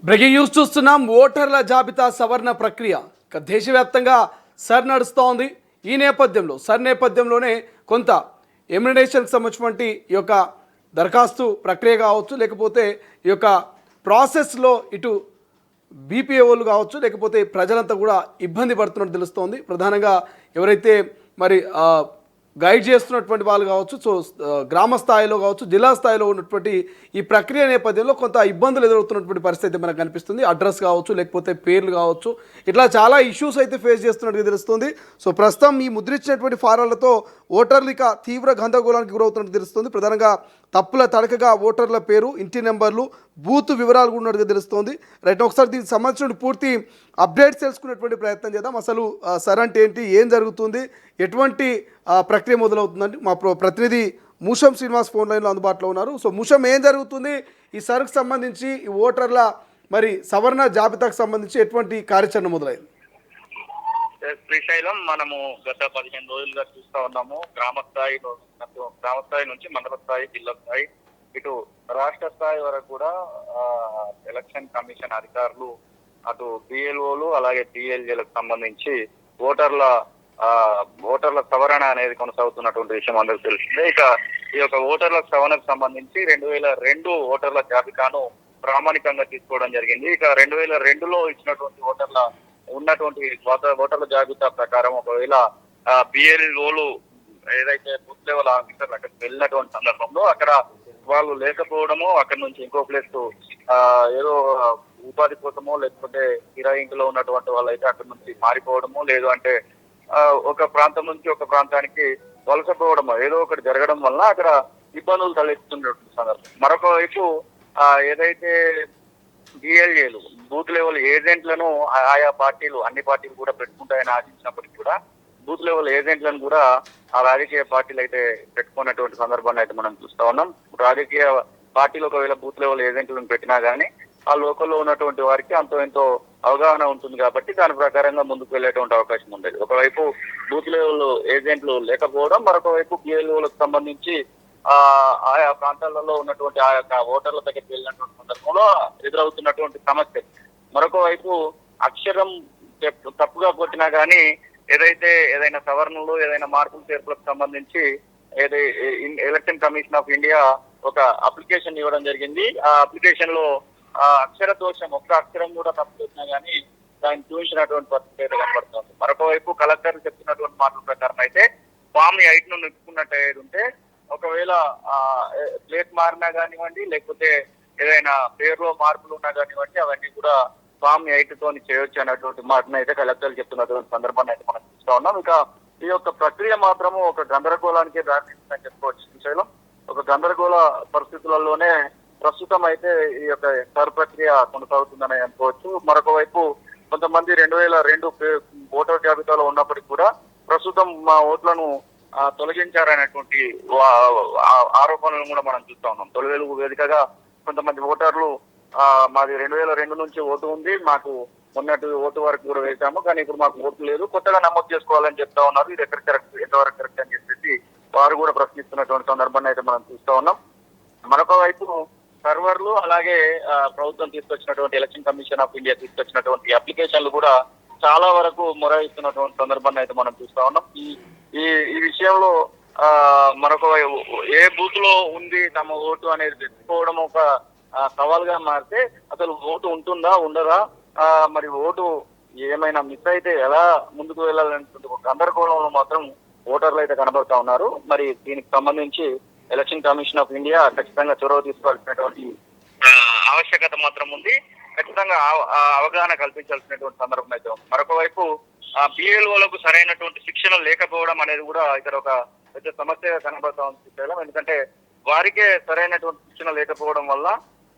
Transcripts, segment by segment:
Breaking news చూస్తున్నాం. ఓటర్ల జాబితా సవరణ ప్రక్రియ దేశవ్యాప్తంగా నడుస్తోంది. ఈ నేపథ్యంలోనే కొంత ఎమినేషన్కి సంబంధించినటువంటి ఈ యొక్క దరఖాస్తు ప్రక్రియ కావచ్చు, లేకపోతే ఈ యొక్క ప్రాసెస్లో ఇటు బీపీఓలు కావచ్చు, లేకపోతే ప్రజలంతా కూడా ఇబ్బంది పడుతున్నట్టు తెలుస్తోంది. ప్రధానంగా ఎవరైతే మరి గైడ్ చేస్తున్నటువంటి వాళ్ళు కావచ్చు, సో గ్రామ స్థాయిలో కావచ్చు, జిల్లా స్థాయిలో ఉన్నటువంటి ఈ ప్రక్రియ నేపథ్యంలో కొంత ఇబ్బందులు ఎదురవుతున్నటువంటి పరిస్థితి మనకు కనిపిస్తుంది. అడ్రస్ కావచ్చు, లేకపోతే పేర్లు కావచ్చు, ఇట్లా చాలా ఇష్యూస్ అయితే ఫేస్ చేస్తున్నట్టుగా తెలుస్తుంది. సో ప్రస్తుతం ఈ ముద్రించినటువంటి ఫారాలతో ఓటర్లు ఇక తీవ్ర గందరగోళానికి గురవుతున్నట్టు తెలుస్తుంది. ప్రధానంగా తప్పుల తడకగా ఓటర్ల పేరు, ఇంటి నెంబర్లు, బూత్ వివరాలు కూడా ఉన్నట్టుగా తెలుస్తోంది. రైట్, ఒకసారి దీనికి సంబంధించిన పూర్తి అప్డేట్స్ తెలుసుకునేటువంటి ప్రయత్నం చేద్దాం. అసలు సర్ అంటే ఏంటి, ఏం జరుగుతుంది, ఎటువంటి ప్రక్రియ మొదలవుతుందండి మా ప్రతినిధి మూషం శ్రీనివాస్ ఫోన్ లైన్లో అందుబాటులో ఉన్నారు. సో మూషం, ఏం జరుగుతుంది, ఈ సర్కు సంబంధించి ఈ ఓటర్ల మరి సవరణ జాబితాకు సంబంధించి ఎటువంటి కార్యాచరణ మొదలైంది? శ్రీశైలం మనము గత 15 రోజులుగా చూస్తా ఉన్నాము. గ్రామ స్థాయి నుంచి మండల స్థాయి, జిల్లా స్థాయి, ఇటు రాష్ట్ర స్థాయి వరకు కూడా ఎలక్షన్ కమిషన్ అధికారులు, అటు బిఎల్ఓలు అలాగే బిఎల్జేలకు సంబంధించి ఓటర్ల సవరణ అనేది కొనసాగుతున్నటువంటి విషయం అందరికీ తెలిసిందే. ఇక ఈ యొక్క ఓటర్ల సవరణకు సంబంధించి 2002 ఓటర్ల జాబితాను ప్రామాణికంగా తీసుకోవడం జరిగింది. ఇక 2002లో ఇచ్చినటువంటి ఓటర్ల జాబితా ప్రకారం ఒకవేళ బిఎల్ఓలు ఏదైతే బూత్ లెవెల్ ఆఫీసర్లు అక్కడికి వెళ్ళినటువంటి సందర్భంలో అక్కడ వాళ్ళు లేకపోవడము, అక్కడ నుంచి ఇంకో ప్లేస్ ఏదో ఉపాధి కోసమో లేకపోతే కిరాయింపులో ఉన్నటువంటి వాళ్ళు అయితే అక్కడ నుంచి మారిపోవడము, లేదు అంటే ఒక ప్రాంతం నుంచి ఒక ప్రాంతానికి వలసపోవడము, ఏదో ఒకటి జరగడం వల్ల అక్కడ ఇబ్బందులు తలెత్తుతున్నటువంటి సందర్భం. మరొక వైపు ఏదైతే బిఎల్ఏలు బూత్ లెవెల్ ఏజెంట్లను ఆయా పార్టీలు, అన్ని పార్టీలు కూడా పెట్టుకుంటాయని ఆశించినప్పటికీ కూడా బూత్ లెవెల్ ఏజెంట్లను కూడా ఆ రాజకీయ పార్టీలు అయితే పెట్టుకున్నటువంటి సందర్భాన్ని అయితే మనం చూస్తా ఉన్నాం. రాజకీయ పార్టీలు ఒకవేళ బూత్ లెవెల్ ఏజెంట్లను పెట్టినా గానీ ఆ లోకల్లో ఉన్నటువంటి వారికి అంతో ఎంతో అవగాహన ఉంటుంది కాబట్టి దాని ప్రకారంగా ముందుకు వెళ్ళేటువంటి అవకాశం ఉండేది. ఒకవైపు బూత్ లెవెల్ ఏజెంట్లు లేకపోవడం, మరొక వైపు బిఎల్ఓలకు సంబంధించి ఆయా ప్రాంతాలలో ఉన్నటువంటి ఆ యొక్క ఓటర్ల దగ్గరికి వెళ్ళినటువంటి సందర్భంలో ఎదురవుతున్నటువంటి సమస్య. మరొక వైపు అక్షరం తప్పుగా కొట్టినా గానీ ఏదైనా సవరణలు, ఏదైనా మార్పులు చేర్పులకు సంబంధించి ఎలక్షన్ కమిషన్ ఆఫ్ ఇండియా ఒక అప్లికేషన్ ఇవ్వడం జరిగింది. ఆ అప్లికేషన్ లో అక్షర దోషం, ఒక్క అక్షరం కూడా తప్పు చేసినా గానీ దాన్ని చూపించినటువంటి పరిస్థితి అయితే కనబడుతుంది. మరొక వైపు కలెక్టర్ చెప్తున్నటువంటి మాటల ప్రకారం అయితే ఫామ్ 8 ను నింపుకున్నట్టు ఏది ఉంటే ఒకవేళ ప్లేస్ మారినా కానివ్వండి, లేకపోతే ఏదైనా పేరులో మార్పులు ఉన్నా కానివ్వండి, అవన్నీ కూడా ఫామ్ 8 తోని చేయొచ్చు అన్నటువంటి మాటను అయితే కలెక్టర్లు చెప్తున్నటువంటి సందర్భాన్ని అయితే మనం చూస్తా ఉన్నాం. ఇక ఈ యొక్క ప్రక్రియ మాత్రము ఒక గందరగోళానికి దారితీస్తుందని చెప్పుకోవచ్చు. శ్రీశైలం ఒక గందరగోళ పరిస్థితులలోనే ప్రస్తుతం అయితే ఈ యొక్క సర్ ప్రక్రియ కొనసాగుతుందని అనుకోవచ్చు. మరొక వైపు కొంతమంది 2002 ఓటర్ జాబితాలో ఉన్నప్పటికీ కూడా ప్రస్తుతం మా ఓట్లను తొలగించారనేటువంటి ఆరోపణలను కూడా మనం చూస్తా ఉన్నాం. తొలి వెలుగు వేదికగా కొంతమంది ఓటర్లు మాది 2002 నుంచి ఓటు ఉంది, మాకు మొన్నటి ఓటు వరకు కూడా వేశాము, కానీ ఇప్పుడు మాకు ఓటు లేదు, కొత్తగా నమోదు చేసుకోవాలని చెప్తా ఉన్నారు. ఇది ఎక్కడ కరెక్ట్, ఎంతవరకు కరెక్ట్ అని చెప్పేసి వారు కూడా ప్రశ్నిస్తున్నటువంటి సందర్భాన్ని అయితే మనం చూస్తా ఉన్నాం. మరొక వైపు సర్వర్లు, అలాగే ప్రభుత్వం తీసుకొచ్చినటువంటి ఎలక్షన్ కమిషన్ ఆఫ్ ఇండియా తీసుకొచ్చినటువంటి అప్లికేషన్లు కూడా చాలా వరకు మొరాయిస్తున్నటువంటి సందర్భాన్ని అయితే మనం చూస్తా ఉన్నాం. ఈ విషయంలో మరొక ఏ బూత్ లో ఉంది తమ ఓటు అనేది తెచ్చుకోవడం ఒక సవాల్గా మారితే అసలు ఓటు ఉంటుందా ఉండదా, మరి ఓటు ఏమైనా మిస్ అయితే ఎలా ముందుకు వెళ్ళాలనేటువంటి ఒక గందరగోళంలో మాత్రం ఓటర్లు అయితే కనబడతా ఉన్నారు. మరి దీనికి సంబంధించి ఎలక్షన్ కమిషన్ ఆఫ్ ఇండియా ఖచ్చితంగా చొరవ తీసుకోవాల్సినటువంటి ఆవశ్యకత మాత్రం ఉంది. ఖచ్చితంగా అవగాహన కల్పించాల్సినటువంటి సందర్భం అయితే ఉంది. మరొక వైపు బిఎల్ఓలకు సరైనటువంటి శిక్షణ లేకపోవడం అనేది కూడా ఇక్కడ ఒక పెద్ద సమస్యగా కనబడతా ఉంది. ఎందుకంటే వారికే సరైనటువంటి శిక్షణ లేకపోవడం వల్ల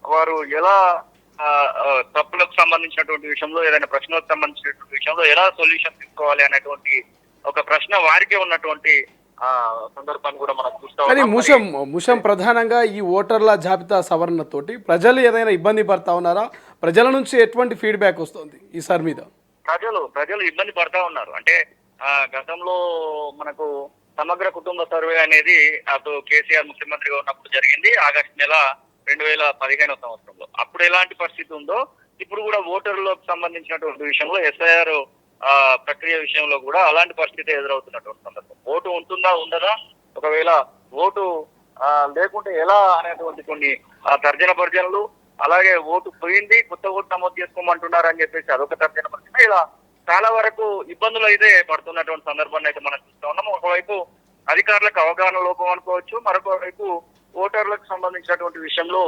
వారు ఎలా తప్పులకు సంబంధించినటువంటి విషయంలో, ఏదైనా ప్రశ్నలకు సంబంధించినటువంటి విషయంలో ఎలా సొల్యూషన్ తీసుకోవాలి అనేటువంటి ఒక ప్రశ్న వారికే ఉన్నటువంటి సందర్భాన్ని కూడా మనం చూస్తాం. కానీ ముషం ప్రధానంగా ఈ ఓటర్ల జాబితా సవరణతోటి ప్రజలు ఏదైనా ఇబ్బంది పడతా ఉన్నారా? ప్రజల నుంచి ఎటువంటి ఫీడ్బ్యాక్ వస్తుంది ఈసారి మీద? ప్రజలు ఇబ్బంది పడతా ఉన్నారు. అంటే గతంలో మనకు సమగ్ర కుటుంబ సర్వే అనేది అటు కేసీఆర్ ముఖ్యమంత్రిగా ఉన్నప్పుడు జరిగింది, ఆగస్టు నెల 2015 సంవత్సరంలో. అప్పుడు ఎలాంటి పరిస్థితి ఉందో ఇప్పుడు కూడా ఓటర్లకు సంబంధించినటువంటి విషయంలో ఎస్ఐఆర్ ప్రక్రియ విషయంలో కూడా అలాంటి పరిస్థితి ఎదురవుతున్నటువంటి సందర్భం. ఓటు ఉంటుందా ఉండదా, ఒకవేళ ఓటు లేకుంటే ఎలా అనేటువంటి కొన్ని తర్జన భర్జనలు, అలాగే ఓటు పోయింది కొత్త ఓటు నమోదు చేసుకోమంటున్నారు అని చెప్పేసి అదొక తర్జన భర్జన, ఇలా చాలా వరకు ఇబ్బందులు అయితే పడుతున్నటువంటి సందర్భాన్ని అయితే మనం చూస్తా ఉన్నాం. ఒకవైపు అధికారులకు అవగాహన లోపం అనుకోవచ్చు, మరొక వైపు ఓటర్లకు సంబంధించినటువంటి విషయంలో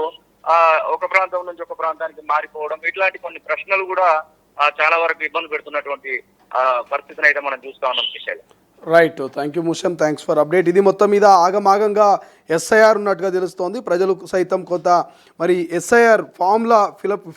ఒక ప్రాంతం నుంచి ఒక ప్రాంతానికి మారిపోవడం, ఇట్లాంటి కొన్ని ప్రశ్నలు కూడా చాలా వరకు ఇబ్బంది పెడుతున్నటువంటి పరిస్థితిని అయితే మనం చూస్తా ఉన్నాం విషయాలు. రైట్, థ్యాంక్ యూ ముషన్, థ్యాంక్స్ ఫర్ అప్డేట్. ఇది మొత్తం మీద ఆగమాగంగా ఎస్ఐఆర్ ఉన్నట్టుగా తెలుస్తోంది. ప్రజలకు సైతం కొంత మరి ఎస్ఐఆర్ ఫామ్ల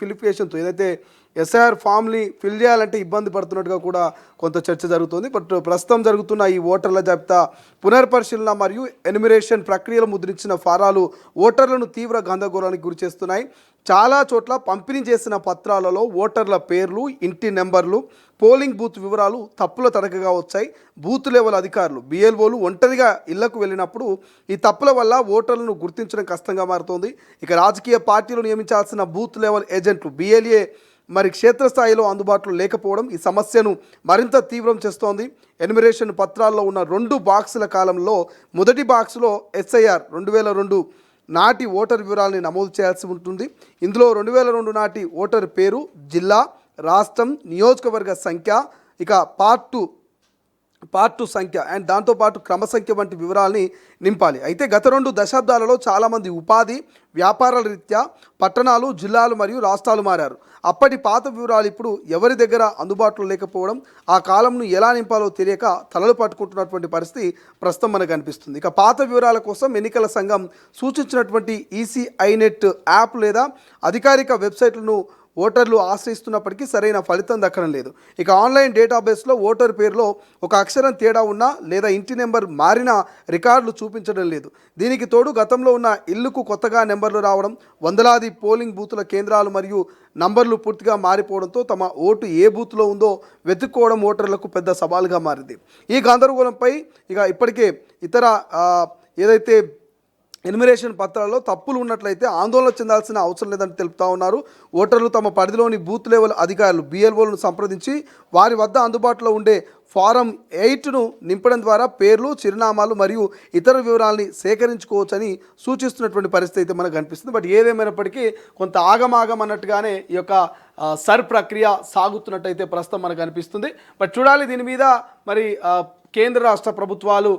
ఫిలిఫికేషన్తో ఏదైతే ఎస్ఐఆర్ ఫామ్ని ఫిల్ చేయాలంటే ఇబ్బంది పడుతున్నట్టుగా కూడా కొంత చర్చ జరుగుతుంది. బట్ ప్రస్తుతం జరుగుతున్న ఈ ఓటర్ల జాబితా పునర్పరిశీలన మరియు ఎన్యుమరేషన్ ప్రక్రియలు ముద్రించిన ఫారాలు ఓటర్లను తీవ్ర గందరగోళానికి గురి చేస్తున్నాయి. చాలా చోట్ల పంపిణీ చేసిన పత్రాలలో ఓటర్ల పేర్లు, ఇంటి నెంబర్లు, పోలింగ్ బూత్ వివరాలు తప్పుల తడకగా వచ్చాయి. బూత్ లెవెల్ అధికారులు BLOలు ఒంటరిగా ఇళ్లకు వెళ్ళినప్పుడు ఈ తప్పుల వల్ల ఓటర్లను గుర్తించడం కష్టంగా మారుతోంది. ఇక రాజకీయ పార్టీలు నియమించాల్సిన బూత్ లెవెల్ ఏజెంట్లు BLA మరి క్షేత్రస్థాయిలో అందుబాటులో లేకపోవడం ఈ సమస్యను మరింత తీవ్రం చేస్తోంది. ఎన్యుమరేషన్ పత్రాల్లో ఉన్న 2 బాక్సుల కాలంలో మొదటి బాక్సులో SIR 2002 నాటి ఓటర్ వివరాలని నమోదు చేయాల్సి ఉంటుంది. ఇందులో 2002 నాటి ఓటర్ పేరు, జిల్లా, రాష్ట్రం, నియోజకవర్గ సంఖ్య, ఇక పార్ట్ 2 సంఖ్య అండ్ దాంతోపాటు క్రమ సంఖ్య వంటి వివరాలని నింపాలి. అయితే గత 2 దశాబ్దాలలో చాలామంది ఉపాధి, వ్యాపారాల రీత్యా పట్టణాలు, జిల్లాలు మరియు రాష్ట్రాలు మారారు. అప్పటి పాత వివరాలు ఇప్పుడు ఎవరి దగ్గర అందుబాటులో లేకపోవడం, ఆ కాలంను ఎలా నింపాలో తెలియక తలలు పట్టుకుంటున్నటువంటి పరిస్థితి ప్రస్తుతం మనకు కనిపిస్తుంది. ఇక పాత వివరాల కోసం ఎన్నికల సంఘం సూచించినటువంటి ECINET యాప్ లేదా అధికారిక వెబ్సైట్లను ఓటర్లు ఆశ్రయిస్తున్నప్పటికీ సరైన ఫలితం దక్కడం లేదు. ఇక ఆన్లైన్ డేటాబేస్లో ఓటర్ పేరులో ఒక అక్షరం తేడా ఉన్నా లేదా ఇంటి నెంబర్ మారిన రికార్డులు చూపించడం లేదు. దీనికి తోడు గతంలో ఉన్న ఇల్లుకు కొత్తగా నెంబర్లు రావడం, వందలాది పోలింగ్ బూతుల కేంద్రాలు మరియు నంబర్లు పూర్తిగా మారిపోవడంతో తమ ఓటు ఏ బూత్లో ఉందో వెతుక్కోవడం ఓటర్లకు పెద్ద సవాలుగా మారింది. ఈ గందరగోళంపై ఇక ఇప్పటికే ఇతర ఏదైతే ఎన్యుమరేషన్ పత్రాల్లో తప్పులు ఉన్నట్లయితే ఆందోళన చెందాల్సిన అవసరం లేదని తెలుపుతా ఉన్నారు. ఓటర్లు తమ పరిధిలోని బూత్ లెవెల్ అధికారులు BLOలను సంప్రదించి వారి వద్ద అందుబాటులో ఉండే ఫారం 8ను నింపడం ద్వారా పేర్లు, చిరునామాలు మరియు ఇతర వివరాలని సేకరించుకోవచ్చని సూచిస్తున్నటువంటి పరిస్థితి అయితే మనకు కనిపిస్తుంది. బట్ ఏదేమైనప్పటికీ కొంత ఆగమాగం అన్నట్టుగానే ఈ యొక్క సర్ ప్రక్రియ సాగుతున్నట్టయితే ప్రస్తుతం మనకు కనిపిస్తుంది. బట్ చూడాలి దీని మీద మరి కేంద్ర రాష్ట్ర ప్రభుత్వాలు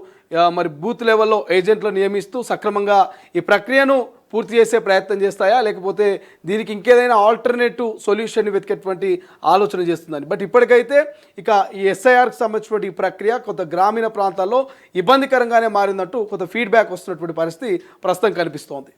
మరి బూత్ లెవెల్లో ఏజెంట్లను నియమిస్తూ సక్రమంగా ఈ ప్రక్రియను పూర్తి చేసే ప్రయత్నం చేస్తాయా, లేకపోతే దీనికి ఇంకేదైనా ఆల్టర్నేటివ్ సొల్యూషన్ వెతికేటువంటి ఆలోచన చేస్తుందని. బట్ ఇప్పటికైతే ఇక ఈ SIRకి సంబంధించినటువంటి ఈ ప్రక్రియ కొంత గ్రామీణ ప్రాంతాల్లో ఇబ్బందికరంగానే మారిందంటూ కొంత ఫీడ్బ్యాక్ వస్తున్నటువంటి పరిస్థితి ప్రస్తుతం కనిపిస్తోంది.